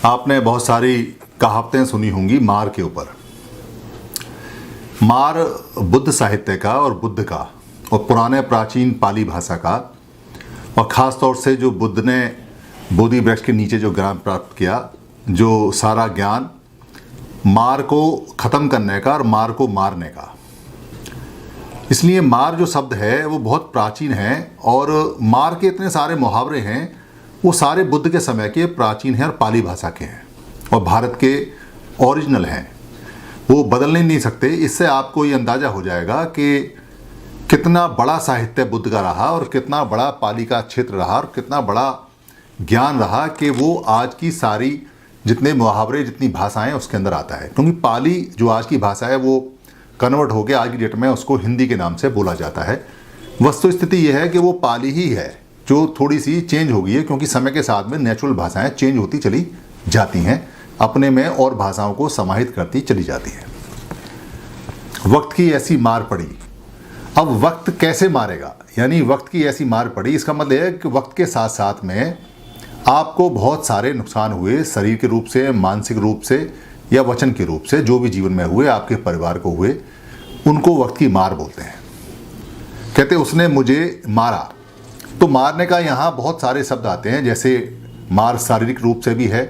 आपने बहुत सारी कहावतें सुनी होंगी मार के ऊपर। मार बुद्ध साहित्य का और बुद्ध का और पुराने प्राचीन पाली भाषा का, और ख़ास तौर से जो बुद्ध ने बोधि वृक्ष के नीचे जो ज्ञान प्राप्त किया, जो सारा ज्ञान मार को ख़त्म करने का और मार को मारने का। इसलिए मार जो शब्द है वो बहुत प्राचीन है, और मार के इतने सारे मुहावरे हैं, वो सारे बुद्ध के समय के प्राचीन हैं और पाली भाषा के हैं और भारत के ओरिजिनल हैं, वो बदलने नहीं सकते। इससे आपको ये अंदाज़ा हो जाएगा कि कितना बड़ा साहित्य बुद्ध का रहा और कितना बड़ा पाली का क्षेत्र रहा और कितना बड़ा ज्ञान रहा कि वो आज की सारी जितने मुहावरे जितनी भाषाएं उसके अंदर आता है। क्योंकि पाली जो आज की भाषा है वो कन्वर्ट होकर आज की डेट में उसको हिंदी के नाम से बोला जाता है। वस्तुस्थिति ये है कि वो पाली ही है जो थोड़ी सी चेंज हो गई है, क्योंकि समय के साथ में नेचुरल भाषाएं चेंज होती चली जाती हैं, अपने में और भाषाओं को समाहित करती चली जाती हैं। वक्त की ऐसी मार पड़ी। अब वक्त कैसे मारेगा, यानी वक्त की ऐसी मार पड़ी, इसका मतलब है कि वक्त के साथ साथ में आपको बहुत सारे नुकसान हुए, शरीर के रूप से, मानसिक रूप से या वचन के रूप से, जो भी जीवन में हुए, आपके परिवार को हुए, उनको वक्त की मार बोलते हैं। कहते उसने मुझे मारा, तो मारने का यहाँ बहुत सारे शब्द आते हैं। जैसे मार शारीरिक रूप से भी है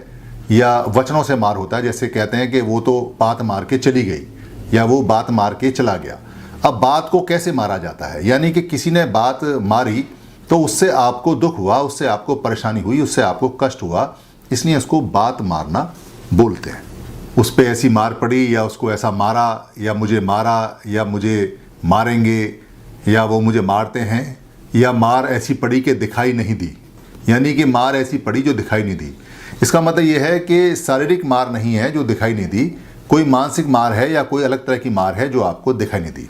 या वचनों से मार होता है। जैसे कहते हैं कि वो तो बात मार के चली गई या वो बात मार के चला गया। अब बात को कैसे मारा जाता है, यानी कि किसी ने बात मारी तो उससे आपको दुख हुआ, उससे आपको परेशानी हुई, उससे आपको कष्ट हुआ, इसलिए उसको बात मारना बोलते हैं। उस पर ऐसी मार पड़ी या उसको ऐसा मारा या मुझे मारा या मुझे मारेंगे या वो मुझे मारते हैं, या मार ऐसी पड़ी कि दिखाई नहीं दी, यानी कि मार ऐसी पड़ी जो दिखाई नहीं दी। इसका मतलब ये है कि शारीरिक मार नहीं है जो दिखाई नहीं दी, कोई मानसिक मार है या कोई अलग तरह की मार है जो आपको दिखाई नहीं दी।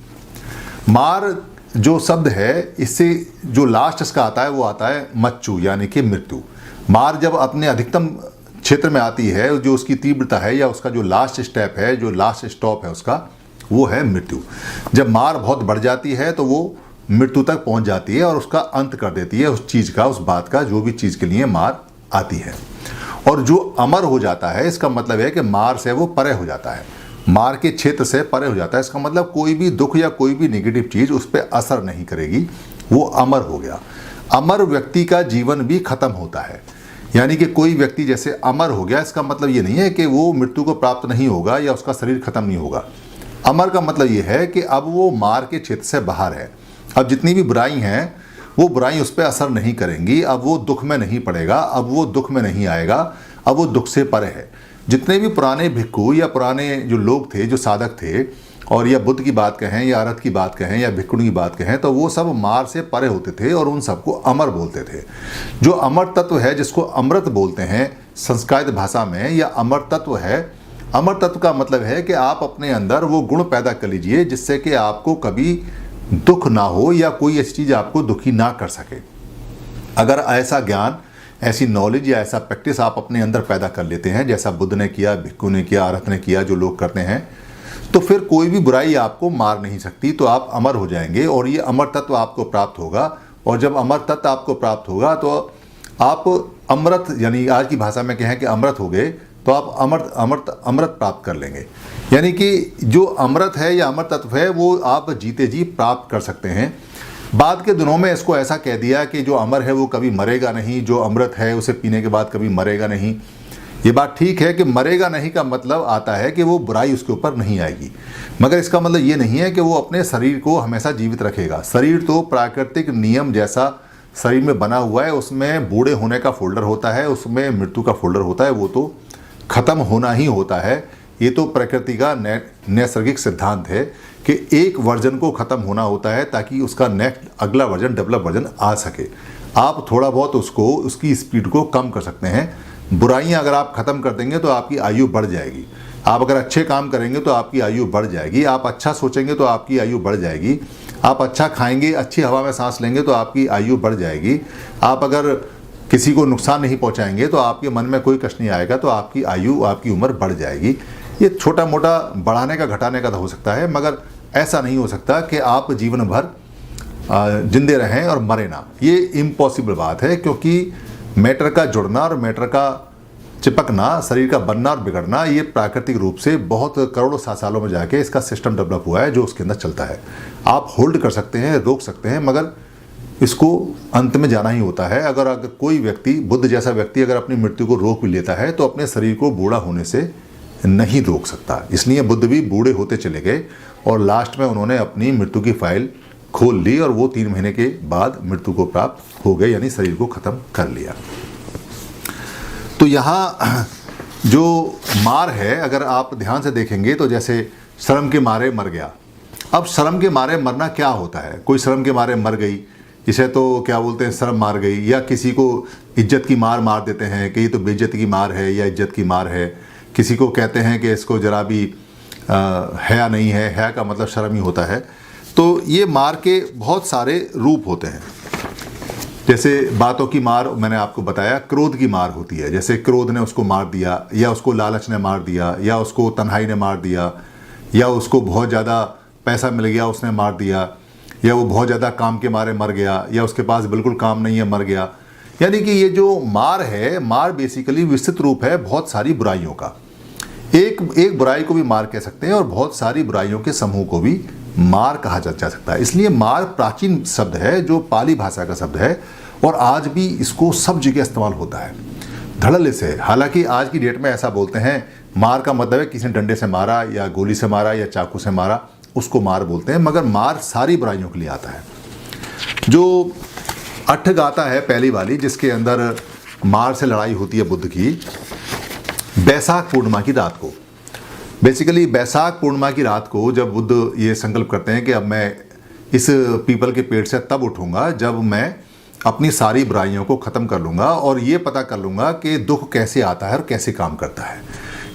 मार जो शब्द है, इससे जो लास्ट इसका आता है वो आता है मच्चू, यानी कि मृत्यु। मार जब अपने अधिकतम क्षेत्र में आती है, जो उसकी तीव्रता है या उसका जो लास्ट स्टेप है, जो लास्ट स्टॉप है उसका, वो है मृत्यु। जब मार बहुत बढ़ जाती है तो वो मृत्यु तक पहुंच जाती है और उसका अंत कर देती है उस चीज़ का, उस बात का, जो भी चीज़ के लिए मार आती है। और जो अमर हो जाता है, इसका मतलब है कि मार से वो परे हो जाता है, मार के क्षेत्र से परे हो जाता है। इसका मतलब कोई भी दुख या कोई भी नेगेटिव चीज़ उस पर असर नहीं करेगी, वो अमर हो गया। अमर व्यक्ति का जीवन भी खत्म होता है, यानी कि कोई व्यक्ति जैसे अमर हो गया, इसका मतलब ये नहीं है कि वो मृत्यु को प्राप्त नहीं होगा या उसका शरीर खत्म नहीं होगा। अमर का मतलब ये है कि अब वो मार के क्षेत्र से बाहर है। अब जितनी भी बुराई हैं वो बुराई उस पर असर नहीं करेंगी, अब वो दुख में नहीं पड़ेगा, अब वो दुख में नहीं आएगा, अब वो दुख से परे है। जितने भी पुराने भिक्खु या पुराने जो लोग थे, जो साधक थे, और या बुद्ध की बात कहें या अरहत की बात कहें या भिक्खुणी की बात कहें, तो वो सब मार से परे होते थे और उन सबको अमर बोलते थे। जो अमर तत्व है, जिसको अमृत बोलते हैं संस्कृत भाषा में, या अमर तत्व है। अमर तत्व का मतलब है कि आप अपने अंदर वो गुण पैदा कर लीजिए जिससे कि आपको कभी दुख ना हो या कोई ऐसी चीज़ आपको दुखी ना कर सके। अगर ऐसा ज्ञान, ऐसी नॉलेज या ऐसा प्रैक्टिस आप अपने अंदर पैदा कर लेते हैं, जैसा बुद्ध ने किया, भिक्खु ने किया, अरहत ने किया, जो लोग करते हैं, तो फिर कोई भी बुराई आपको मार नहीं सकती, तो आप अमर हो जाएंगे और ये अमर तत्व आपको प्राप्त होगा। और जब अमर तत्व आपको प्राप्त होगा तो आप अमृत, यानी आज की भाषा में कहें कि अमृत हो गए, तो आप अमृत प्राप्त कर लेंगे। यानी कि जो अमृत है या अमर तत्व है वो आप जीते जी प्राप्त कर सकते हैं। बाद के दिनों में इसको ऐसा कह दिया कि जो अमर है वो कभी मरेगा नहीं, जो अमृत है उसे पीने के बाद कभी मरेगा नहीं। ये बात ठीक है कि मरेगा नहीं का मतलब आता है कि वो बुराई उसके ऊपर नहीं आएगी, मगर इसका मतलब ये नहीं है कि वो अपने शरीर को हमेशा जीवित रखेगा। शरीर तो प्राकृतिक नियम जैसा शरीर में बना हुआ है, उसमें बूढ़े होने का फोल्डर होता है, उसमें मृत्यु का फोल्डर होता है, वो तो खत्म होना ही होता है। ये तो प्रकृति का नैसर्गिक सिद्धांत है कि एक वर्जन को ख़त्म होना होता है ताकि उसका नेक्स्ट अगला वर्जन, डेवलप वर्जन आ सके। आप थोड़ा बहुत उसकी स्पीड को कम कर सकते हैं। बुराइयां अगर आप ख़त्म कर देंगे तो आपकी आयु बढ़ जाएगी। आप अगर अच्छे काम करेंगे तो आपकी आयु बढ़ जाएगी। आप अच्छा सोचेंगे तो आपकी आयु बढ़ जाएगी। आप अच्छा खाएंगे, अच्छी हवा में सांस लेंगे तो आपकी आयु बढ़ जाएगी। आप अगर किसी को नुकसान नहीं पहुंचाएंगे तो आपके मन में कोई कष्ट नहीं आएगा, तो आपकी आयु, आपकी उम्र बढ़ जाएगी। ये छोटा मोटा बढ़ाने का घटाने का तो हो सकता है, मगर ऐसा नहीं हो सकता कि आप जीवन भर जिंदे रहें और मरे ना। ये इम्पॉसिबल बात है, क्योंकि मैटर का जुड़ना और मैटर का चिपकना, शरीर का बनना और बिगड़ना, ये प्राकृतिक रूप से बहुत करोड़ों सालों में जाके इसका सिस्टम डेवलप हुआ है जो उसके अंदर चलता है। आप होल्ड कर सकते हैं, रोक सकते हैं, मगर इसको अंत में जाना ही होता है। अगर कोई व्यक्ति, बुद्ध जैसा व्यक्ति अगर अपनी मृत्यु को रोक भी लेता है तो अपने शरीर को बूढ़ा होने से नहीं रोक सकता। इसलिए बुद्ध भी बूढ़े होते चले गए और लास्ट में उन्होंने अपनी मृत्यु की फाइल खोल ली और वो 3 महीने के बाद मृत्यु को प्राप्त हो गए, यानी शरीर को ख़त्म कर लिया। तो यहाँ जो मार है, अगर आप ध्यान से देखेंगे तो जैसे शर्म के मारे मर गया। अब शर्म के मारे मरना क्या होता है? कोई शर्म के मारे मर गई, इसे तो क्या बोलते हैं, शर्म मार गई। या किसी को इज्जत की मार देते हैं कि ये तो बेइज्जती की मार है या इज्जत की मार है। किसी को कहते हैं कि इसको जरा भी हया नहीं है, हया का मतलब शर्म ही होता है। तो ये मार के बहुत सारे रूप होते हैं। जैसे बातों की मार मैंने आपको बताया, क्रोध की मार होती है, जैसे क्रोध ने उसको मार दिया, या उसको लालच ने मार दिया, या उसको तन्हाई ने मार दिया, या उसको बहुत ज़्यादा पैसा मिल गया उसने मार दिया, या वो बहुत ज़्यादा काम के मारे मर गया, या उसके पास बिल्कुल काम नहीं है मर गया। यानी कि ये जो मार है, मार बेसिकली विस्तृत रूप है बहुत सारी बुराइयों का। एक बुराई को भी मार कह सकते हैं और बहुत सारी बुराइयों के समूह को भी मार कहा जा सकता है। इसलिए मार प्राचीन शब्द है जो पाली भाषा का शब्द है और आज भी इसको सब जगह इस्तेमाल होता है धड़ल्ले से। हालांकि आज की डेट में ऐसा बोलते हैं, मार का मतलब है किसी ने डंडे से मारा या गोली से मारा या चाकू से मारा, उसको मार बोलते हैं। मगर मार सारी बुराइयों के लिए आता है। जो अट्ठगाथा है पहली वाली, जिसके अंदर मार से लड़ाई होती है बुद्ध की, बैसाख पूर्णिमा की रात को। बेसिकली बैसाख पूर्णिमा की रात को जब बुद्ध ये संकल्प करते हैं कि अब मैं इस पीपल के पेड़ से तब उठूंगा जब मैं अपनी सारी बुराइयों को ख़त्म कर लूँगा और ये पता कर लूँगा कि दुख कैसे आता है और कैसे काम करता है।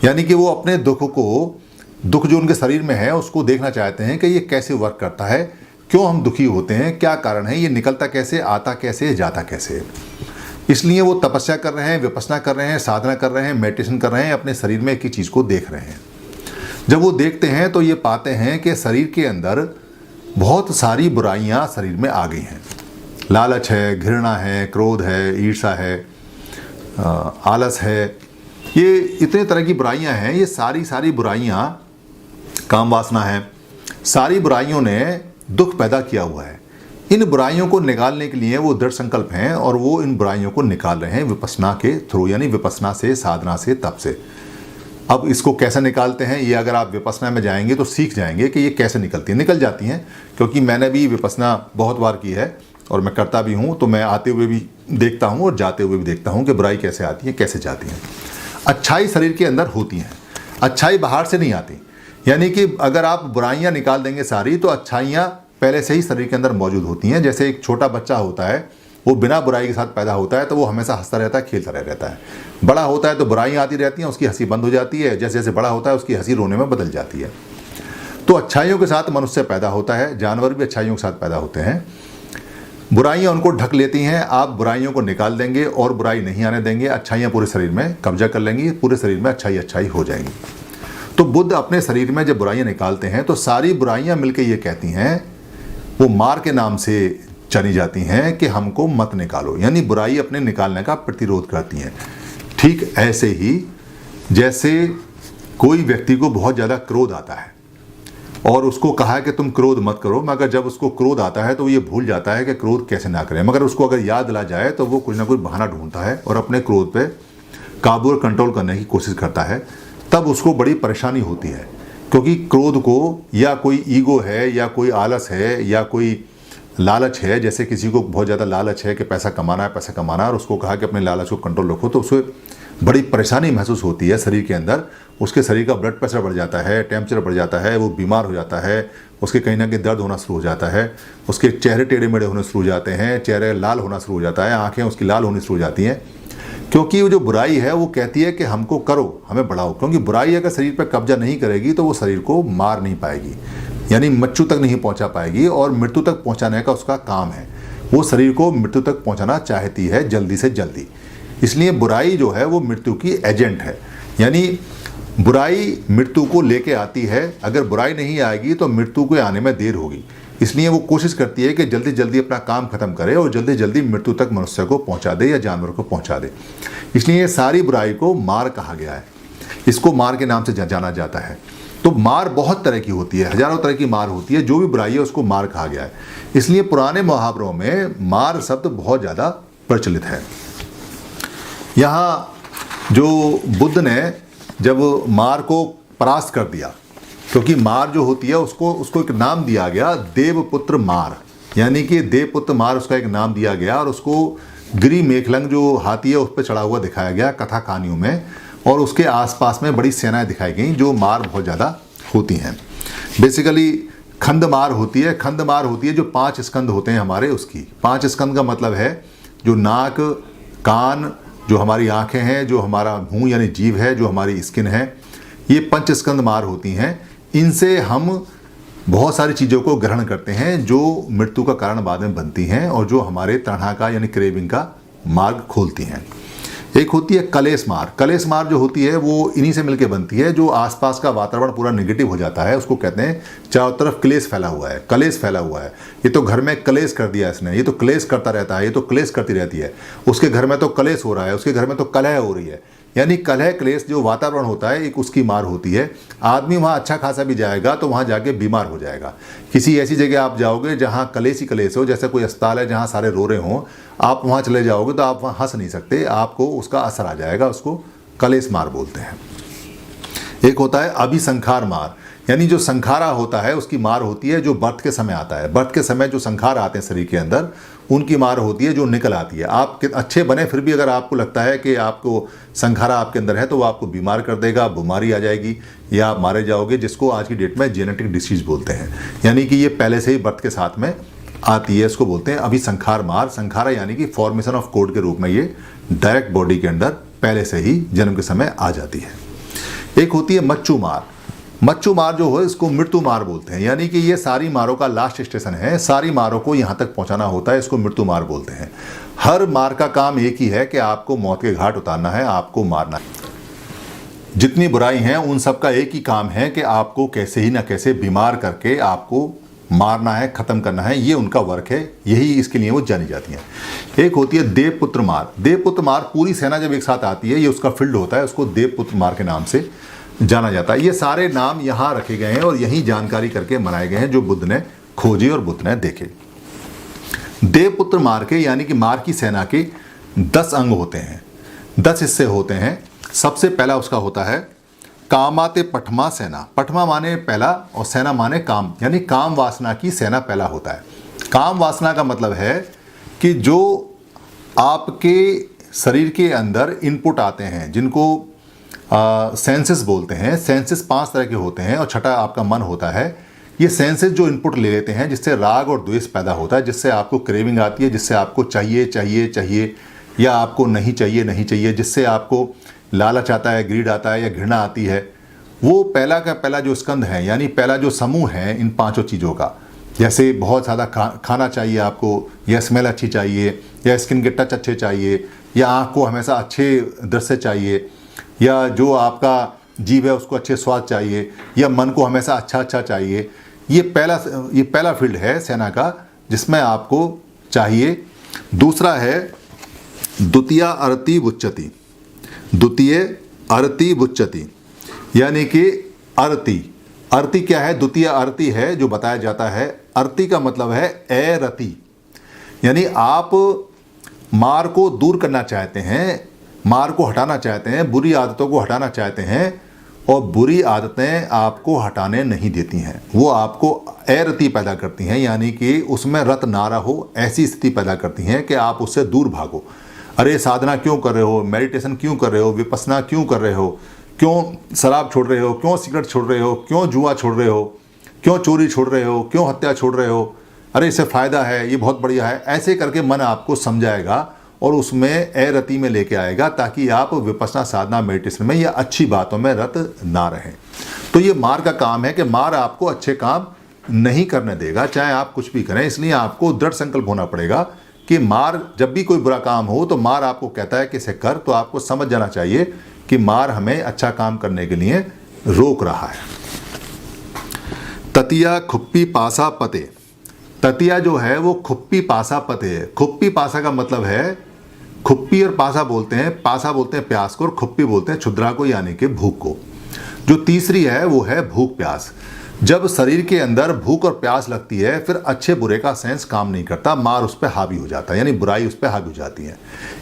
यानी कि वो अपने दुख जो उनके शरीर में है उसको देखना चाहते हैं कि ये कैसे वर्क करता है, क्यों हम दुखी होते हैं, क्या कारण है, ये निकलता कैसे, आता कैसे, जाता कैसे। इसलिए वो तपस्या कर रहे हैं, विपश्यना कर रहे हैं, साधना कर रहे हैं, मेडिटेशन कर रहे हैं, अपने शरीर में एक ही चीज़ को देख रहे हैं। जब वो देखते हैं तो ये पाते हैं कि शरीर के अंदर बहुत सारी बुराइयां शरीर में आ गई हैं। लालच है, घृणा है, क्रोध है, ईर्ष्या है, आलस है, ये इतने तरह की बुराइयां हैं। ये सारी बुराइयां, काम वासना है, सारी बुराइयों ने दुख पैदा किया हुआ है। इन बुराइयों को निकालने के लिए वो दृढ़ संकल्प हैं और वो इन बुराइयों को निकाल रहे हैं विपश्यना के थ्रू, यानी विपश्यना से, साधना से, तप से। अब इसको कैसे निकालते हैं, ये अगर आप विपश्यना में जाएंगे तो सीख जाएंगे कि ये कैसे निकलती हैं। निकल जाती हैं, क्योंकि मैंने भी विपश्यना बहुत बार की है और मैं करता भी हूँ। तो मैं आते हुए भी देखता हूँ और जाते हुए भी देखता हूँ कि बुराई कैसे आती है, कैसे जाती है। अच्छाई शरीर के अंदर होती हैं, अच्छाई बाहर से नहीं आती। यानी कि अगर आप बुराइयाँ निकाल देंगे सारी तो अच्छाइयाँ पहले से ही शरीर के अंदर मौजूद होती हैं। जैसे एक छोटा बच्चा होता है, वो बिना बुराई के साथ पैदा होता है तो वो हमेशा हंसता रहता है, खेलता रहता है। बड़ा होता है तो बुराइयाँ आती रहती हैं, उसकी हंसी बंद हो जाती है। जैसे जैसे बड़ा होता है उसकी हंसी रोने में बदल जाती है। तो अच्छाइयों के साथ मनुष्य पैदा होता है, जानवर भी अच्छाइयों के साथ पैदा होते हैं। बुराइयाँ उनको ढक लेती हैं। आप बुराइयों को निकाल देंगे और बुराई नहीं आने देंगे, अच्छाइयाँ पूरे शरीर में कब्जा कर लेंगी, पूरे शरीर में अच्छाई हो जाएंगी। तो बुद्ध अपने शरीर में जब बुराइयाँ निकालते हैं तो सारी बुराइयाँ मिलकर ये कहती हैं, वो मार के नाम से चली जाती हैं कि हमको मत निकालो, यानी बुराई अपने निकालने का प्रतिरोध करती हैं। ठीक ऐसे ही जैसे कोई व्यक्ति को बहुत ज़्यादा क्रोध आता है और उसको कहा है कि तुम क्रोध मत करो, मगर जब उसको क्रोध आता है तो वो ये भूल जाता है कि क्रोध कैसे ना करें। मगर उसको अगर याद दिला जाए तो वो कुछ ना कुछ बहाना ढूंढता है और अपने क्रोध पे काबू और कंट्रोल करने की कोशिश करता है। तब उसको बड़ी परेशानी होती है, क्योंकि क्रोध को या कोई ईगो है या कोई आलस है या कोई लालच है। जैसे किसी को बहुत ज़्यादा लालच है कि पैसा कमाना है और उसको कहा कि अपने लालच को कंट्रोल रखो, तो उसे बड़ी परेशानी महसूस होती है शरीर के अंदर। उसके शरीर का ब्लड प्रेशर बढ़ जाता है, टेम्परेचर बढ़ जाता है, वो बीमार हो जाता है, उसके कहीं ना कहीं दर्द होना शुरू हो जाता है, उसके चेहरे टेढ़े मेढ़े होने शुरू हो जाते हैं, चेहरे लाल होना शुरू हो जाता है, आँखें उसकी लाल होनी शुरू हो जाती हैं। क्योंकि वो जो बुराई है वो कहती है कि हमको करो, हमें बढ़ाओ। क्योंकि बुराई अगर शरीर पर कब्जा नहीं करेगी तो वो शरीर को मार नहीं पाएगी, यानी मृत्यु तक नहीं पहुंचा पाएगी। और मृत्यु तक पहुंचाने का उसका काम है, वो शरीर को मृत्यु तक पहुंचाना चाहती है जल्दी से जल्दी। इसलिए बुराई जो है वो मृत्यु की एजेंट है, यानी बुराई मृत्यु को लेके आती है। अगर बुराई नहीं आएगी तो मृत्यु के आने में देर होगी। इसलिए वो कोशिश करती है कि जल्दी जल्दी अपना काम खत्म करे और जल्दी जल्दी मृत्यु तक मनुष्य को पहुंचा दे या जानवर को पहुंचा दे। इसलिए ये सारी बुराई को मार कहा गया है, इसको मार के नाम से जाना जाता है। तो मार बहुत तरह की होती है, हजारों तरह की मार होती है, जो भी बुराई है उसको मार कहा गया है। इसलिए पुराने मुहावरों में मार शब्द बहुत ज़्यादा प्रचलित है। यहाँ जो बुद्ध ने जब मार को परास्त कर दिया, क्योंकि मार जो होती है उसको एक नाम दिया गया, देवपुत्र मार, यानी कि देवपुत्र मार उसका एक नाम दिया गया, और उसको गिरी मेखलंग जो हाथी है उस पर चढ़ा हुआ दिखाया गया कथा कहानियों में, और उसके आसपास में बड़ी सेनाएं दिखाई गई जो मार बहुत ज़्यादा होती हैं। बेसिकली खंड मार होती है, खंड मार होती है जो 5 स्कंद होते हैं हमारे, उसकी 5 स्कंद का मतलब है जो नाक, कान, जो हमारी आंखें हैं, जो हमारा मुंह यानी जीभ है, जो हमारी स्किन है, ये 5 स्कंद मार होती हैं। इनसे हम बहुत सारी चीज़ों को ग्रहण करते हैं जो मृत्यु का कारण बाद में बनती हैं और जो हमारे तृष्णा का यानी क्रेविंग का मार्ग खोलती हैं। एक होती है कलेश मार। कलेश मार जो होती है वो इन्हीं से मिलकर बनती है, जो आसपास का वातावरण पूरा नेगेटिव हो जाता है, उसको कहते हैं चारों तरफ क्लेश फैला हुआ है, कलेश फैला हुआ है। ये तो घर में कलेश कर दिया इसने, ये तो क्लेश करता रहता है, ये तो क्लेश करती रहती है, उसके घर में तो कलेश हो रहा है, उसके घर में तो कलह हो रही है, यानी कलह क्लेश जो वातावरण होता है एक उसकी मार होती है। आदमी वहाँ अच्छा खासा भी जाएगा तो वहाँ जाके बीमार हो जाएगा। किसी ऐसी जगह आप जाओगे जहाँ कलेश ही कलेश हो, जैसे कोई अस्पताल है जहाँ सारे रो रहे हों, आप वहाँ चले जाओगे तो आप वहाँ हंस नहीं सकते, आपको उसका असर आ जाएगा, उसको कलेश मार बोलते हैं। एक होता है अभिसंखार मार, यानी जो संखारा होता है उसकी मार होती है जो बर्थ के समय आता है। बर्थ के समय जो संखार आते हैं शरीर के अंदर, उनकी मार होती है जो निकल आती है। आप अच्छे बने फिर भी अगर आपको लगता है कि आपको संखारा आपके अंदर है तो वो आपको बीमार कर देगा, बीमारी आ जाएगी या आप मारे जाओगे, जिसको आज की डेट में जेनेटिक डिसीज बोलते हैं। यानी कि ये पहले से ही बर्थ के साथ में आती है, इसको बोलते हैं अभिसंखार मार। संखारा यानी कि फॉर्मेशन ऑफ कोड के रूप में ये डायरेक्ट बॉडी के अंदर पहले से ही जन्म के समय आ जाती है। एक होती है मच्चू मार। मच्चू मार जो है इसको मृत्यु मार बोलते हैं, यानी कि ये सारी मारों का लास्ट स्टेशन है, सारी मारों को यहाँ तक पहुँचाना होता है, इसको मृत्यु मार बोलते हैं। हर मार का काम एक ही है कि आपको मौत के घाट उतारना है, आपको मारना है। जितनी बुराई हैं उन सब का एक ही काम है कि आपको कैसे ही ना कैसे बीमार करके आपको मारना है, ख़त्म करना है, ये उनका वर्क है, यही इसके लिए वो जानी जाती हैं। एक होती है देवपुत्र मार। देवपुत्र मार पूरी सेना जब एक साथ आती है, ये उसका फील्ड होता है, उसको देवपुत्र मार के नाम से जाना जाता है। ये सारे नाम यहाँ रखे गए हैं और यही जानकारी करके बनाए गए हैं जो बुद्ध ने खोजी और बुद्ध ने देखे। देवपुत्र मार के यानी कि मार की सेना के 10 अंग होते हैं, 10 हिस्से होते हैं। सबसे पहला उसका होता है कामाते पठमा सेना। पठमा माने पहला और सेना माने काम, यानी काम वासना की सेना पहला होता है। काम वासना का मतलब है कि जो आपके शरीर के अंदर इनपुट आते हैं, जिनको सेंसेस बोलते हैं। सेंसेस 5 तरह के होते हैं और छठा आपका मन होता है। ये सेंसेस जो इनपुट ले लेते हैं जिससे राग और द्वेष पैदा होता है, जिससे आपको क्रेविंग आती है, जिससे आपको चाहिए चाहिए चाहिए या आपको नहीं चाहिए नहीं चाहिए, जिससे आपको लालच आता है, ग्रीड आता है या घृणा आती है, वो पहला का पहला जो स्कंद है, यानी पहला जो समूह है इन 5 चीज़ों का। जैसे बहुत ज़्यादा खाना चाहिए आपको, या स्मेल अच्छी चाहिए, या स्किन के टच अच्छे चाहिए, या आँख को हमेशा अच्छे दृश्य चाहिए, या जो आपका जीभ है उसको अच्छे स्वाद चाहिए, या मन को हमेशा अच्छा अच्छा चाहिए। ये पहला फील्ड है सेना का जिसमें आपको चाहिए। दूसरा है द्वितीय अर्ति बुच्चति। द्वितीय अर्ति बुच्चति यानी कि अर्ति क्या है? द्वितीय अर्ति है जो बताया जाता है। अर्ति का मतलब है रति, यानी आप मार को दूर करना चाहते हैं, मार को हटाना चाहते हैं, बुरी आदतों को हटाना चाहते हैं, और बुरी आदतें आपको हटाने नहीं देती हैं, वो आपको अरति पैदा करती हैं, यानी कि उसमें रत ना रहो ऐसी स्थिति पैदा करती हैं कि आप उससे दूर भागो। अरे साधना क्यों कर रहे हो, मेडिटेशन क्यों कर रहे हो, विपस्सना क्यों कर रहे हो, क्यों शराब छोड़ रहे हो, क्यों सिगरेट छोड़ रहे हो, क्यों जुआ छोड़ रहे हो, क्यों चोरी छोड़ रहे हो, क्यों हत्या छोड़ रहे हो, अरे इससे फ़ायदा है, ये बहुत बढ़िया है। ऐसे करके मन आपको समझाएगा और उसमें अरति में लेके आएगा ताकि आप विपस्सना साधना मेडिटेशन में या अच्छी बातों में रत ना रहें। तो ये मार का काम है कि मार आपको अच्छे काम नहीं करने देगा, चाहे आप कुछ भी करें। इसलिए आपको दृढ़ संकल्प होना पड़ेगा कि मार जब भी कोई बुरा काम हो तो मार आपको कहता है कि इसे कर, तो आपको समझ जाना चाहिए कि मार हमें अच्छा काम करने के लिए रोक रहा है। ततिया खुप्पी पासा पते। ततिया जो है वो खुप्पी पासा पते है। खुप्पी पासा का मतलब है, खुप्पी और पासा बोलते हैं प्यास को, और खुप्पी बोलते हैं क्षुद्रा को, यानी कि भूख को। जो तीसरी है वो है भूख प्यास। जब शरीर के अंदर भूख और प्यास लगती है, फिर अच्छे बुरे का सेंस काम नहीं करता, मार उस पर हावी हो जाता है, यानी बुराई उस पर हावी हो जाती है।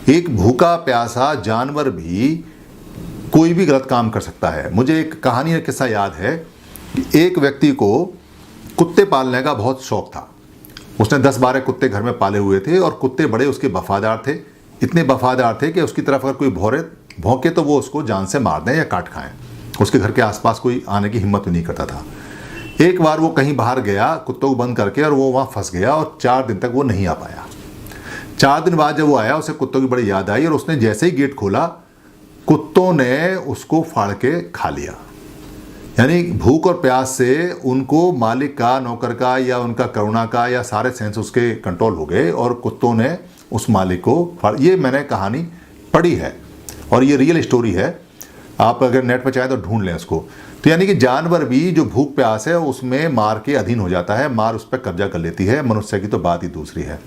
एक भूखा प्यासा जानवर भी कोई भी गलत काम कर सकता है। मुझे एक कहानी या किस्सा याद है। एक व्यक्ति को कुत्ते पालने का बहुत शौक था। उसने 10-12 कुत्ते घर में पाले हुए थे, और कुत्ते बड़े उसके वफादार थे। इतने वफादार थे कि उसकी तरफ अगर कोई भौंके तो वो उसको जान से मार दें या काट खाएं। उसके घर के आसपास कोई आने की हिम्मत भी नहीं करता था। एक बार वो कहीं बाहर गया कुत्तों को बंद करके, और वो वहाँ फंस गया, और 4 दिन तक वो नहीं आ पाया। 4 दिन बाद जब वो आया, उसे कुत्तों की बड़ी याद आई, और उसने जैसे ही गेट खोला, कुत्तों ने उसको फाड़ के खा लिया। यानी भूख और प्यास से उनको मालिक का, नौकर का, या उनका करुणा का, या सारे सेंस उसके कंट्रोल हो गए, और कुत्तों ने उस मालिक को फाड़। ये मैंने कहानी पढ़ी है, और ये रियल स्टोरी है। आप अगर नेट पर चाहें तो ढूंढ लें उसको। तो यानी कि जानवर भी जो भूख प्यास है उसमें मार के अधीन हो जाता है, मार उस पर कब्जा कर लेती है। मनुष्य की तो बात ही दूसरी है।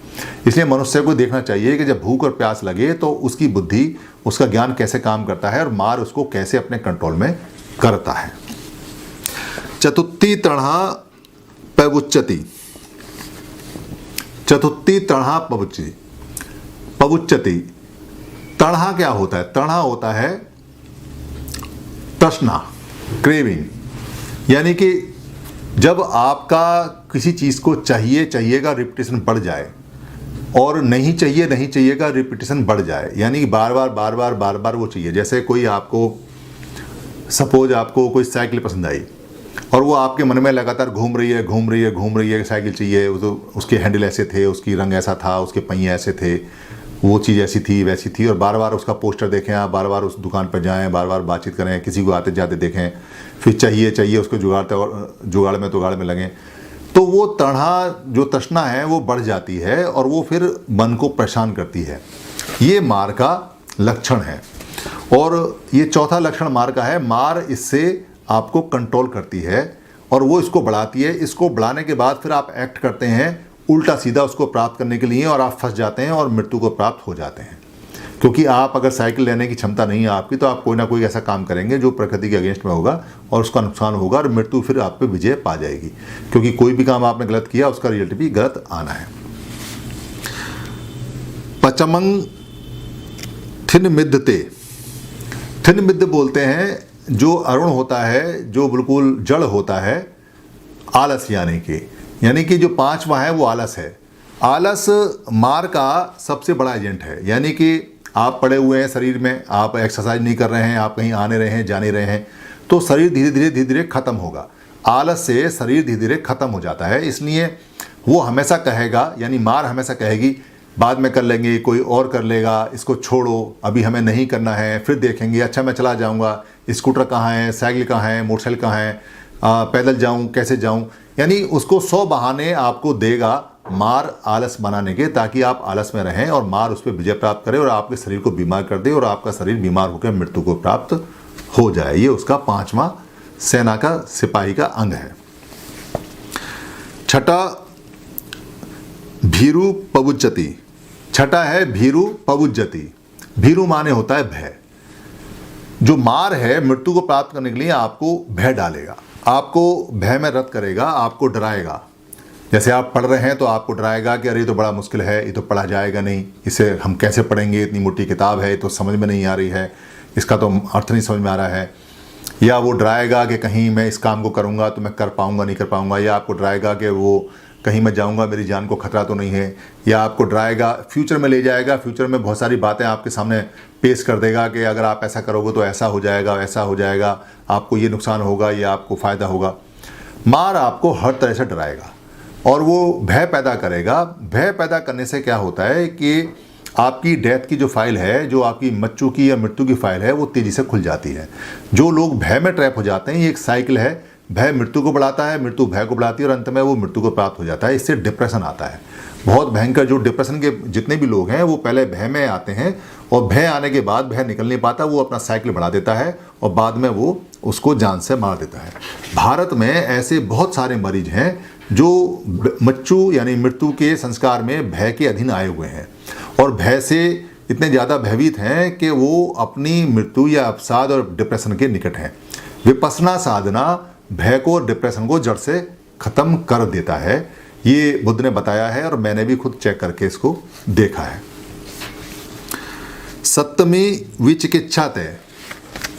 इसलिए मनुष्य को देखना चाहिए कि जब भूख और प्यास लगे तो उसकी बुद्धि, उसका ज्ञान कैसे काम करता है, और मार उसको कैसे अपने कंट्रोल में करता है। चतुर्थी तृणा पवुच्यति। चतुर्थी तृणा पवुच्यति। तृणा क्या होता है? तृणा होता है तृष्णा, क्रेविंग। यानी कि जब आपका किसी चीज़ को चाहिए का रिपीटेशन बढ़ जाए, और नहीं चाहिए का रिपीटेशन बढ़ जाए, यानी कि बार बार वो चाहिए। जैसे कोई आपको, सपोज आपको कोई साइकिल पसंद आई, और वो आपके मन में लगातार घूम रही है, साइकिल चाहिए, उसके हैंडल ऐसे थे, उसकी रंग ऐसा था, उसके पहिए ऐसे थे, वो चीज़ ऐसी थी वैसी थी, और बार बार उसका पोस्टर देखें आप, बार बार उस दुकान पर जाएं, बार बार बातचीत करें, किसी को आते जाते देखें, फिर चाहिए उसको जुगाड़ में लगें, तो वो जो तृष्णा है वो बढ़ जाती है, और वो फिर मन को परेशान करती है। ये मार का लक्षण है। और ये चौथा लक्षण मार का है। मार इससे आपको कंट्रोल करती है, और वो इसको बढ़ाती है। इसको बढ़ाने के बाद फिर आप एक्ट करते हैं उल्टा सीधा उसको प्राप्त करने के लिए, और आप फंस जाते हैं और मृत्यु को प्राप्त हो जाते हैं। क्योंकि आप अगर साइकिल लेने की क्षमता नहीं है आपकी, तो आप कोई ना कोई ऐसा काम करेंगे जो प्रकृति के अगेंस्ट में होगा, और उसका नुकसान होगा, और मृत्यु फिर आप पे विजय पा जाएगी। क्योंकि कोई भी काम आपने गलत किया, उसका रिजल्ट भी गलत आना है। पचमंग थिन मिद्धते। थिन मिद्ध बोलते हैं जो अरुण होता है, जो बिल्कुल जड़ होता है, आलस यानी कि जो 5वां है वो आलस है। आलस मार का सबसे बड़ा एजेंट है। यानी कि आप पड़े हुए हैं शरीर में, आप एक्सरसाइज नहीं कर रहे हैं, आप कहीं आने रहे हैं, जाने रहे हैं, तो शरीर धीरे धीरे खत्म होगा। आलस से शरीर धीरे धीरे खत्म हो जाता है। इसलिए वो हमेशा कहेगा, यानी मार हमेशा कहेगी बाद में कर लेंगे, कोई और कर लेगा, इसको छोड़ो, अभी हमें नहीं करना है, फिर देखेंगे, अच्छा मैं चला जाऊँगा, स्कूटर कहाँ है, साइकिल कहाँ है, मोटरसाइकिल कहाँ है, पैदल जाऊँ, कैसे जाऊँ। यानी उसको 100 बहाने आपको देगा मार आलस बनाने के, ताकि आप आलस में रहें, और मार उस पर विजय प्राप्त करे, और आपके शरीर को बीमार कर दे, और आपका शरीर बीमार होकर मृत्यु को प्राप्त हो जाए। ये उसका 5वां सेना का, सिपाही का अंग है। छठा भीरु पवुज्यति। छठा है भीरु पवुज्यति। भीरु माने होता है भय। जो मार है मृत्यु को प्राप्त करने के लिए आपको भय डालेगा, आपको भय में रत करेगा, आपको डराएगा। जैसे आप पढ़ रहे हैं तो आपको डराएगा कि अरे ये तो बड़ा मुश्किल है, ये तो पढ़ा जाएगा नहीं, इसे हम कैसे पढ़ेंगे, इतनी मोटी किताब है, तो समझ में नहीं आ रही है, इसका तो अर्थ नहीं समझ में आ रहा है। या वो डराएगा कि कहीं मैं इस काम को करूँगा तो मैं कर पाऊँगा नहीं कर पाऊँगा। या आपको डराएगा कि वो कहीं मैं जाऊँगा मेरी जान को खतरा तो नहीं है। या आपको डराएगा, फ्यूचर में ले जाएगा, फ्यूचर में बहुत सारी बातें आपके सामने पेश कर देगा कि अगर आप ऐसा करोगे तो ऐसा हो जाएगा, ऐसा हो जाएगा, आपको ये नुकसान होगा, ये आपको फ़ायदा होगा। मार आपको हर तरह से डराएगा और वो भय पैदा करेगा। भय पैदा करने से क्या होता है कि आपकी डेथ की जो फाइल है, जो आपकी मृत्यु की या मृत्यु की फाइल है, वो तेज़ी से खुल जाती है। जो लोग भय में ट्रैप हो जाते हैं, ये एक साइकिल है, भय मृत्यु को बढ़ाता है, मृत्यु भय को बढ़ाती है और अंत में वो मृत्यु को प्राप्त हो जाता है। इससे डिप्रेशन आता है, बहुत भयंकर। जो डिप्रेशन के जितने भी लोग हैं वो पहले भय में आते हैं और भय आने के बाद भय निकल नहीं पाता, वो अपना साइकिल बढ़ा देता है और बाद में वो उसको जान से मार देता है। भारत में ऐसे बहुत सारे मरीज हैं जो मृत्यु यानी मृत्यु के संस्कार में भय के अधीन आए हुए हैं और भय से इतने ज़्यादा भयभीत हैं कि वो अपनी मृत्यु या अवसाद और डिप्रेशन के निकट हैं। विपश्यना साधना भय को और डिप्रेशन को जड़ से ख़त्म कर देता है, ये बुद्ध ने बताया है और मैंने भी खुद चेक करके इसको देखा है। सप्तमी विचिकित्सा तय,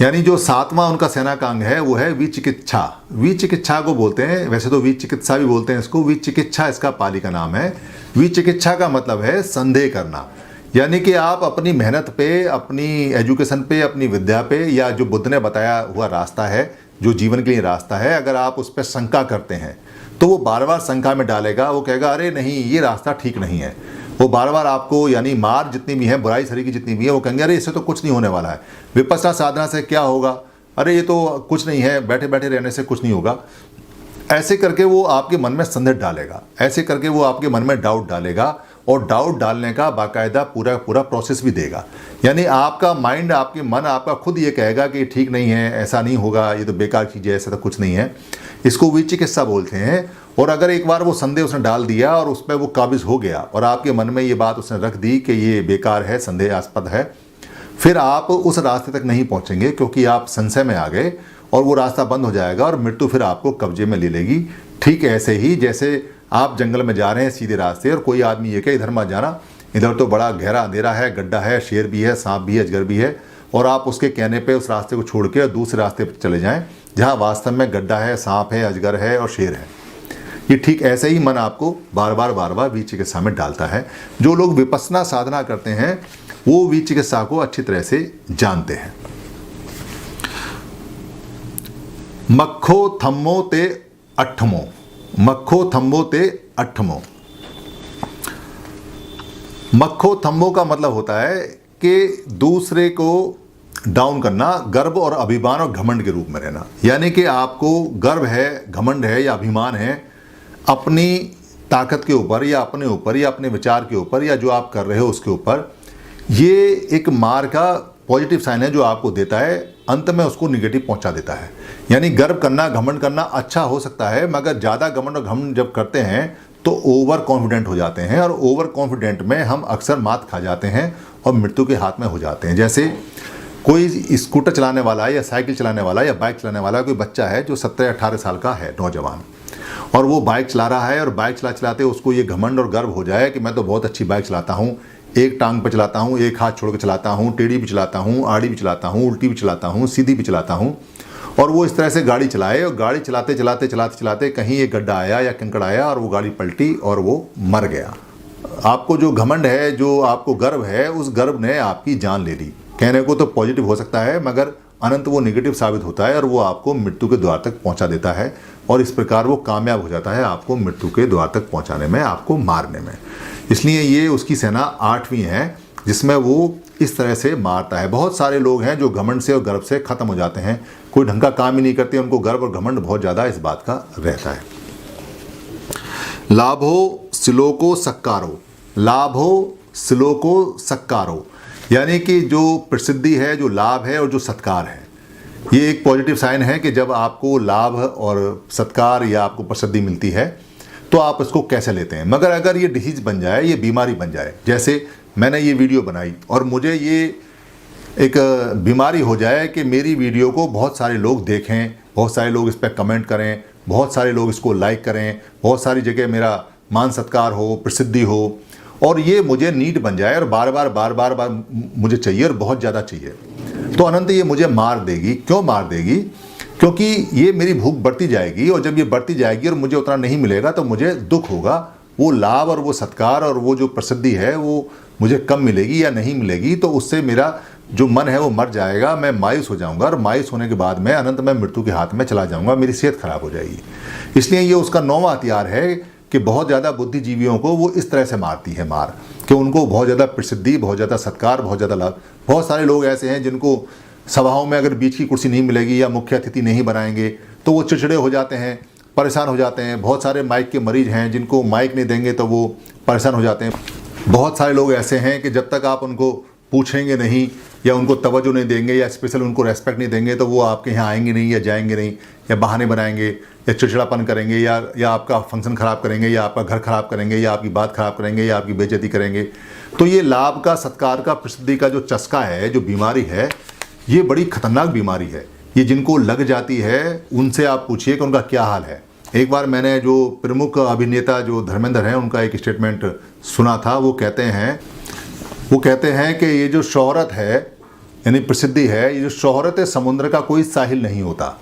यानी जो 7वां उनका सेना का अंग है वो है विचिकित्सा। विचिकित्सा को बोलते हैं, वैसे तो विचिकित्सा भी बोलते हैं इसको, विचिकित्सा इसका पाली का नाम है। विचिकित्सा का मतलब है संदेह करना, यानी कि आप अपनी मेहनत पे, अपनी एजुकेशन पे, अपनी विद्या पे, या जो बुद्ध ने बताया हुआ रास्ता है, जो जीवन के लिए रास्ता है, अगर आप उस पर शंका करते हैं तो वो बार बार शंका में डालेगा। वो कहेगा अरे नहीं, ये रास्ता ठीक नहीं है। वो बार बार आपको, यानी मार जितनी भी है, बुराई शरीर की जितनी भी है, वो कहेंगे अरे इससे तो कुछ नहीं होने वाला है, विपश्यना साधना से क्या होगा, अरे ये तो कुछ नहीं है, बैठे बैठे रहने से कुछ नहीं होगा। ऐसे करके वो आपके मन में संदेह डालेगा, ऐसे करके वो आपके मन में डाउट डालेगा और डाउट डालने का बाकायदा पूरा पूरा प्रोसेस भी देगा। यानी आपका माइंड, आपके मन आपका खुद ये कहेगा कि ठीक नहीं है, ऐसा नहीं होगा, ये तो बेकार चीज़ है, ऐसा तो कुछ नहीं है। इसको विचिकित्सा बोलते हैं। और अगर एक बार वो संदेह उसने डाल दिया और उस पर वो काबिज हो गया और आपके मन में ये बात उसने रख दी कि ये बेकार है, संदेहास्पद है, फिर आप उस रास्ते तक नहीं पहुँचेंगे क्योंकि आप संशय में आ गए और वो रास्ता बंद हो जाएगा और मृत्यु फिर आपको कब्जे में ले लेगी। ठीक ऐसे ही जैसे आप जंगल में जा रहे हैं सीधे रास्ते और कोई आदमी ये कहे इधर मत जाना, इधर तो बड़ा गहरा अंधेरा है, गड्ढा है, शेर भी है, सांप भी है, अजगर भी है, और आप उसके कहने पे उस रास्ते को छोड़ के दूसरे रास्ते पर चले जाएं जहां वास्तव में गड्ढा है, सांप है, अजगर है और शेर है। ये ठीक ऐसे ही मन आपको बार बार विचिकित्सा में डालता है। जो लोग विपश्यना साधना करते हैं वो विचिकित्सा को अच्छी तरह से जानते हैं। मक्खो थम्मो ते अठमो, मक्खो थम्बो ते अठमो। मक्खो थम्बो का मतलब होता है कि दूसरे को डाउन करना, गर्व और अभिमान और घमंड के रूप में रहना। यानी कि आपको गर्व है, घमंड है या अभिमान है अपनी ताकत के ऊपर या अपने ऊपर या अपने विचार के ऊपर या जो आप कर रहे हो उसके ऊपर। ये एक मार का पॉजिटिव साइन है जो आपको देता है, अंत में उसको निगेटिव पहुंचा देता है। यानी गर्व करना, घमंड करना अच्छा हो सकता है, मगर ज़्यादा घमंड और घमंड जब करते हैं तो ओवर कॉन्फिडेंट हो जाते हैं और ओवर कॉन्फिडेंट में हम अक्सर मात खा जाते हैं और मृत्यु के हाथ में हो जाते हैं। जैसे कोई स्कूटर चलाने वाला या साइकिल चलाने वाला या बाइक चलाने वाला कोई बच्चा है जो 17-18 साल का है, नौजवान, और वो बाइक चला रहा है और बाइक चलाते उसको ये घमंड और गर्व हो जाए कि मैं तो बहुत अच्छी बाइक चलाता हूँ, एक टांग पर चलाता हूँ, एक हाथ छोड़ कर चलाता हूँ, टेढ़ी भी चलाता हूँ, आड़ी भी चलाता हूँ, उल्टी भी चलाता हूँ, सीधी भी चलाता हूँ, और वो इस तरह से गाड़ी चलाए और गाड़ी चलाते कहीं एक गड्ढा आया या कंकड़ आया और वो गाड़ी पलटी और वो मर गया। आपको जो घमंड है, जो आपको गर्व है, उस गर्व ने आपकी जान ले ली। कहने को तो पॉजिटिव हो सकता है मगर अनंत वो निगेटिव साबित होता है और वो आपको मृत्यु के द्वार तक पहुंचा देता है और इस प्रकार वो कामयाब हो जाता है आपको मृत्यु के द्वार तक पहुंचाने में, आपको मारने में। इसलिए ये उसकी सेना 8वीं है जिसमें वो इस तरह से मारता है। बहुत सारे लोग हैं जो घमंड से और गर्व से ख़त्म हो जाते हैं, कोई ढंग का काम ही नहीं करते, उनको गर्व और घमंड बहुत ज़्यादा इस बात का रहता है। लाभो श्लोको सक्कारो, लाभो श्लोको सक्कारो, यानी कि जो प्रसिद्धि है, जो लाभ है और जो सत्कार है, ये एक पॉजिटिव साइन है कि जब आपको लाभ और सत्कार या आपको प्रसिद्धि मिलती है तो आप इसको कैसे लेते हैं। मगर अगर ये डिसीज बन जाए, ये बीमारी बन जाए, जैसे मैंने ये वीडियो बनाई और मुझे ये एक बीमारी हो जाए कि मेरी वीडियो को बहुत सारे लोग देखें, बहुत सारे लोग इस पर कमेंट करें, बहुत सारे लोग इसको लाइक करें, बहुत सारी जगह मेरा मान सत्कार हो, प्रसिद्धि हो, और ये मुझे नीड बन जाए और बार बार मुझे चाहिए और बहुत ज़्यादा चाहिए, तो अनंत ये मुझे मार देगी। क्यों मार देगी? क्योंकि ये मेरी भूख बढ़ती जाएगी और जब ये बढ़ती जाएगी और मुझे उतना नहीं मिलेगा तो मुझे दुख होगा। वो लाभ और वो सत्कार और वो जो प्रसिद्धि है वो मुझे कम मिलेगी या नहीं मिलेगी, तो उससे मेरा जो मन है वो मर जाएगा, मैं मायूस हो जाऊंगा और मायूस होने के बाद में अनंत में मृत्यु के हाथ में चला जाऊंगा, मेरी सेहत खराब हो जाएगी। इसलिए ये उसका 9वां हथियार है कि बहुत ज़्यादा बुद्धिजीवियों को वो इस तरह से मारती है मार, कि उनको बहुत ज़्यादा प्रसिद्धि, बहुत ज़्यादा सत्कार, बहुत ज़्यादा लाभ। बहुत सारे लोग ऐसे हैं जिनको सभाओं में अगर बीच की कुर्सी नहीं मिलेगी या मुख्य अतिथि नहीं बनाएंगे तो वो चिड़चिड़े हो जाते हैं, परेशान हो जाते हैं। बहुत सारे माइक के मरीज हैं जिनको माइक नहीं देंगे तो वो परेशान हो जाते हैं। बहुत सारे लोग ऐसे हैं कि जब तक आप उनको पूछेंगे नहीं या उनको तवज्जो नहीं देंगे या स्पेशल उनको रेस्पेक्ट नहीं देंगे तो वो आपके यहाँ आएंगे नहीं या जाएंगे नहीं, या बहाने बनाएंगे या चिड़चिड़ापन करेंगे या आपका फंक्शन ख़राब करेंगे या आपका घर ख़राब करेंगे या आपकी बात ख़राब करेंगे या आपकी बेइज्जती करेंगे। तो ये लाभ का, सत्कार का, प्रसिद्धि का जो चस्का है, जो बीमारी है, ये बड़ी खतरनाक बीमारी है। ये जिनको लग जाती है उनसे आप पूछिए कि उनका क्या हाल है। एक बार मैंने जो प्रमुख अभिनेता जो धर्मेंद्र हैं उनका एक स्टेटमेंट सुना था। वो कहते हैं कि ये जो शोहरत है यानी प्रसिद्धि है, ये जो शोहरत है समुद्र का कोई साहिल नहीं होता।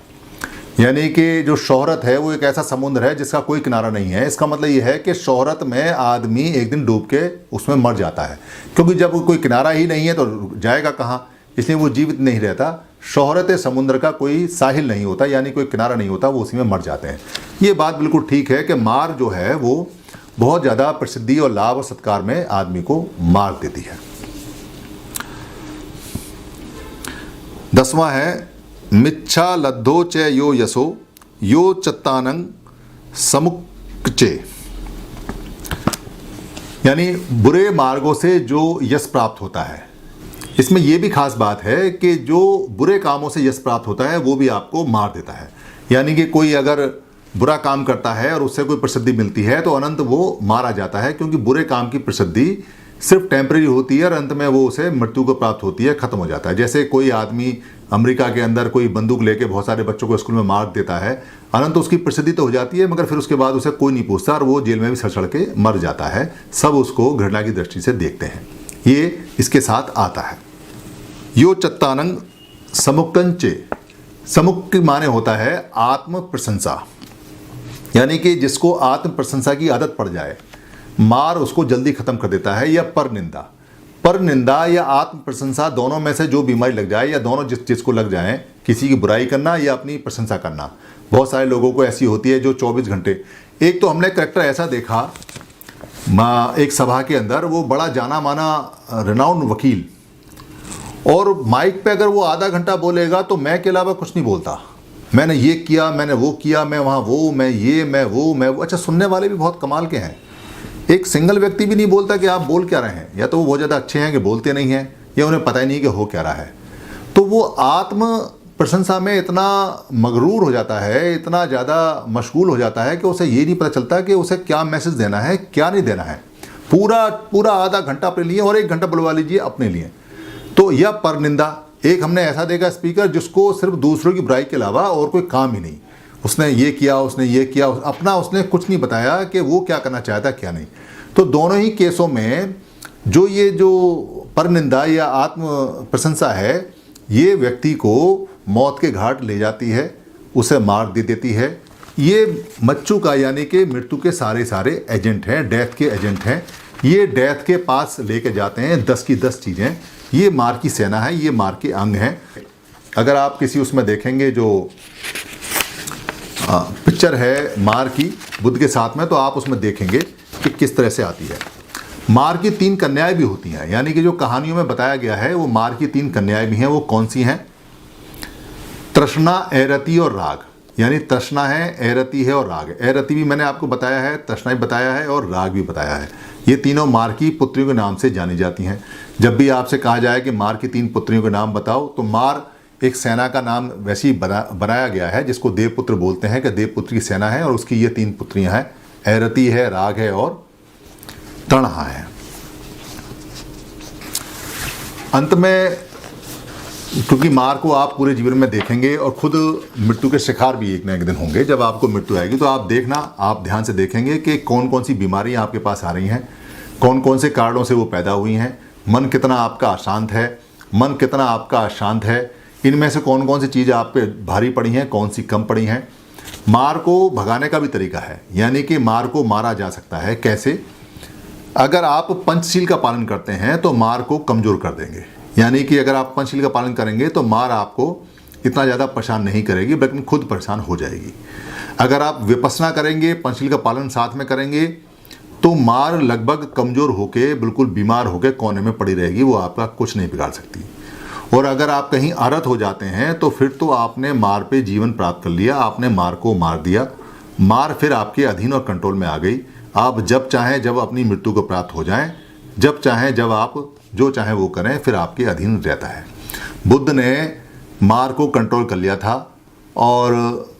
यानी कि जो शोहरत है वो एक ऐसा समुद्र है जिसका कोई किनारा नहीं है। इसका मतलब ये है कि शोहरत में आदमी एक दिन डूब के उसमें मर जाता है, क्योंकि जब कोई किनारा ही नहीं है तो जाएगा कहाँ, इसलिए वो जीवित नहीं रहता। शोहरत समुद्र का कोई साहिल नहीं होता, यानी कोई किनारा नहीं होता, वो उसी में मर जाते हैं। ये बात बिल्कुल ठीक है कि मार जो है वो बहुत ज़्यादा प्रसिद्धि और लाभ और सत्कार में आदमी को मार देती है। 10वां है मिच्छा लद्धो च यो यशो यो चत्तानंग समुक्चे, यानी बुरे मार्गों से जो यश प्राप्त होता है। इसमें यह भी खास बात है कि जो बुरे कामों से यश प्राप्त होता है वो भी आपको मार देता है। यानी कि कोई अगर बुरा काम करता है और उससे कोई प्रसिद्धि मिलती है तो अनंत वो मारा जाता है, क्योंकि बुरे काम की प्रसिद्धि सिर्फ टेम्परेरी होती है और अंत में वो उसे मृत्यु को प्राप्त होती है, खत्म हो जाता है। जैसे कोई आदमी अमेरिका के अंदर कोई बंदूक लेके बहुत सारे बच्चों को स्कूल में मार देता है, अनंत उसकी प्रसिद्धि तो हो जाती है, मगर फिर उसके बाद उसे कोई नहीं पूछता और वो जेल में भी सड़ के मर जाता है। सब उसको घृणा की दृष्टि से देखते हैं। ये इसके साथ आता है। यो चत्तानंग समुक्कंचे, समुक की माने होता है आत्म प्रशंसा, यानी कि जिसको आत्म प्रशंसा की आदत पड़ जाए, मार उसको जल्दी खत्म कर देता है। या पर निंदा या आत्म प्रशंसा, दोनों में से जो बीमारी लग जाए या दोनों जिसको लग जाए, किसी की बुराई करना या अपनी प्रशंसा करना। बहुत सारे लोगों को ऐसी होती है जो 24 घंटे, एक तो हमने करेक्टर ऐसा देखा एक सभा के अंदर, वो बड़ा जाना माना रिनाउंड वकील, और माइक पे अगर वो आधा घंटा बोलेगा तो मैं के अलावा कुछ नहीं बोलता। मैंने ये किया, मैंने वो किया, मैं वहाँ वो, मैं ये, मैं वो। अच्छा, सुनने वाले भी बहुत कमाल के हैं। एक सिंगल व्यक्ति भी नहीं बोलता कि आप बोल क्या रहे हैं, या तो वो बहुत ज़्यादा अच्छे हैं कि बोलते नहीं हैं, या उन्हें पता ही नहीं कि हो क्या रहा है। तो वो आत्म प्रशंसा में इतना मगरूर हो जाता है, इतना ज़्यादा मशगूल हो जाता है कि उसे ये नहीं पता चलता कि उसे क्या मैसेज देना है, क्या नहीं देना है। पूरा आधा घंटा अपने लिए और 1 घंटा बुलवा लीजिए अपने लिए। तो यह पर निंदा, एक हमने ऐसा देखा स्पीकर जिसको सिर्फ दूसरों की बुराई के अलावा और कोई काम ही नहीं, उसने ये किया, उसने ये किया, अपना उसने कुछ नहीं बताया कि वो क्या करना चाहता क्या नहीं। तो दोनों ही केसों में जो पर निंदा या आत्म प्रशंसा है, ये व्यक्ति को मौत के घाट ले जाती है, उसे मार दे देती है। ये मच्चू का यानी कि मृत्यु के सारे एजेंट हैं, डेथ के एजेंट हैं। ये डेथ के पास लेके जाते हैं 10 की 10 चीज़ें। ये मार की सेना है, ये मार के अंग हैं। अगर आप किसी उसमें देखेंगे जो पिक्चर है मार की बुद्ध के साथ में, तो आप उसमें देखेंगे कि किस तरह से आती है। मार की 3 कन्याएं भी होती हैं, यानी कि जो कहानियों में बताया गया है वो मार की 3 कन्याएं भी हैं। वो कौन सी हैं? तृष्णा, एरति और राग। यानी तृष्णा है, एरति है और राग है। एरति भी मैंने आपको बताया है, तृष्णा भी बताया है और राग भी बताया है। ये तीनों मार की पुत्रियों के नाम से जानी जाती हैं। जब भी आपसे कहा जाए कि मार की 3 पुत्रियों के नाम बताओ, तो मार एक सेना का नाम वैसे ही बनाया गया है, जिसको देवपुत्र बोलते हैं कि देवपुत्र की सेना है, और उसकी ये 3 पुत्रियां हैं, एरति है, राग है और तृणहा है। अंत में, क्योंकि मार को आप पूरे जीवन में देखेंगे और खुद मृत्यु के शिकार भी एक ना एक दिन होंगे, जब आपको मृत्यु आएगी तो आप देखना, आप ध्यान से देखेंगे कि कौन कौन सी बीमारियां आपके पास आ रही हैं, कौन कौन से कारणों से वो पैदा हुई हैं, मन कितना आपका अशांत है, मन कितना आपका अशांत है, इनमें से कौन कौन सी चीज़ आप पे भारी पड़ी हैं, कौन सी कम पड़ी हैं। मार को भगाने का भी तरीका है, यानी कि मार को मारा जा सकता है। कैसे? अगर आप पंचशील का पालन करते हैं तो मार को कमज़ोर कर देंगे। यानी कि अगर आप पंचशील का पालन करेंगे तो मार आपको इतना ज़्यादा परेशान नहीं करेगी, बल्कि खुद परेशान हो जाएगी। अगर आप विपස්සना करेंगे, पंचशील का पालन साथ में करेंगे, तो मार लगभग कमज़ोर होके, बिल्कुल बीमार होके कोने में पड़ी रहेगी, वो आपका कुछ नहीं बिगाड़ सकती। और अगर आप कहीं अरत हो जाते हैं तो फिर तो आपने मार पे जीवन प्राप्त कर लिया, आपने मार को मार दिया। मार फिर आपके अधीन और कंट्रोल में आ गई। आप जब चाहें जब अपनी मृत्यु को प्राप्त हो जाएं, जब चाहें जब आप जो चाहें वो करें, फिर आपके अधीन रहता है। बुद्ध ने मार को कंट्रोल कर लिया था और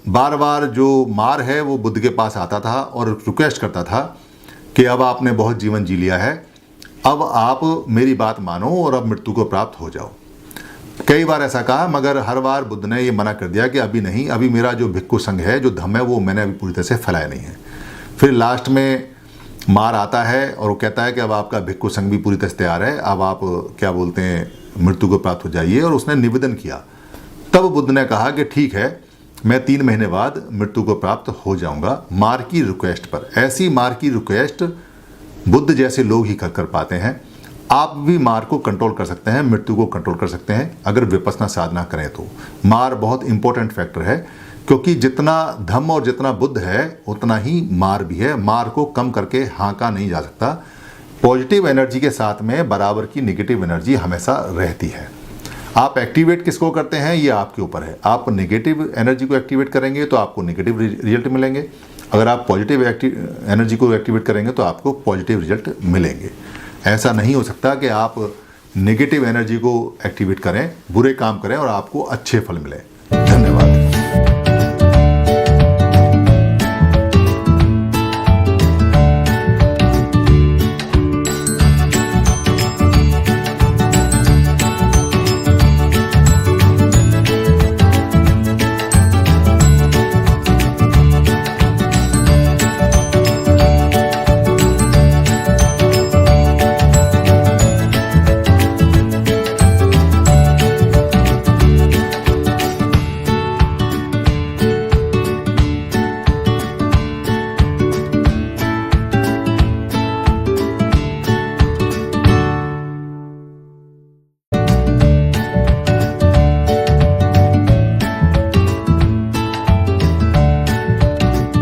बार बार जो मार है वो बुद्ध के पास आता था और रिक्वेस्ट करता था कि अब आपने बहुत जीवन जी लिया है, अब आप मेरी बात मानो और अब मृत्यु को प्राप्त हो जाओ। कई बार ऐसा कहा, मगर हर बार बुद्ध ने ये मना कर दिया कि अभी नहीं, अभी मेरा जो भिक्खु संघ है, जो धम्म है, वो मैंने अभी पूरी तरह से फैलाया नहीं है। फिर लास्ट में मार आता है और वो कहता है कि अब आपका भिक्खु संघ भी पूरी तरह से तैयार है, अब आप क्या बोलते हैं मृत्यु को प्राप्त हो जाइए। और उसने निवेदन किया। तब बुद्ध ने कहा कि ठीक है, मैं 3 महीने बाद मृत्यु को प्राप्त हो जाऊंगा, मार की रिक्वेस्ट पर। ऐसी मार की रिक्वेस्ट बुद्ध जैसे लोग ही कर पाते हैं। आप भी मार को कंट्रोल कर सकते हैं, मृत्यु को कंट्रोल कर सकते हैं अगर विपස්සना साधना करें तो। मार बहुत इंपॉर्टेंट फैक्टर है, क्योंकि जितना धम्म और जितना बुद्ध है उतना ही मार भी है। मार को कम करके हाँका नहीं जा सकता। पॉजिटिव एनर्जी के साथ में बराबर की नेगेटिव एनर्जी हमेशा रहती है। आप एक्टिवेट किसको करते हैं ये आपके ऊपर है। आप नेगेटिव एनर्जी को एक्टिवेट करेंगे तो आपको नेगेटिव रिजल्ट मिलेंगे, अगर आप पॉजिटिव एनर्जी को एक्टिवेट करेंगे तो आपको पॉजिटिव रिजल्ट मिलेंगे। ऐसा नहीं हो सकता कि आप नेगेटिव एनर्जी को एक्टिवेट करें, बुरे काम करें और आपको अच्छे फल मिले। धन्यवाद।